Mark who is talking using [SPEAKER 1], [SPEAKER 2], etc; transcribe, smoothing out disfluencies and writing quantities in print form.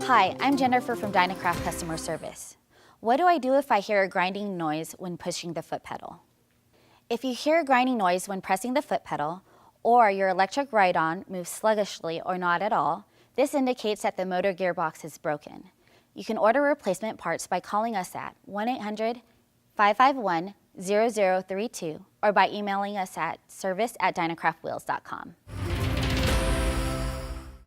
[SPEAKER 1] Hi, I'm Jennifer from Dynacraft Customer Service. What do I do if I hear a grinding noise when pushing the foot pedal? If you hear a grinding noise when pressing the foot pedal, or your electric ride-on moves sluggishly or not at all, this indicates that the motor gearbox is broken. You can order replacement parts by calling us at 1-800-551-0032 or by emailing us at service@dynacraftwheels.com.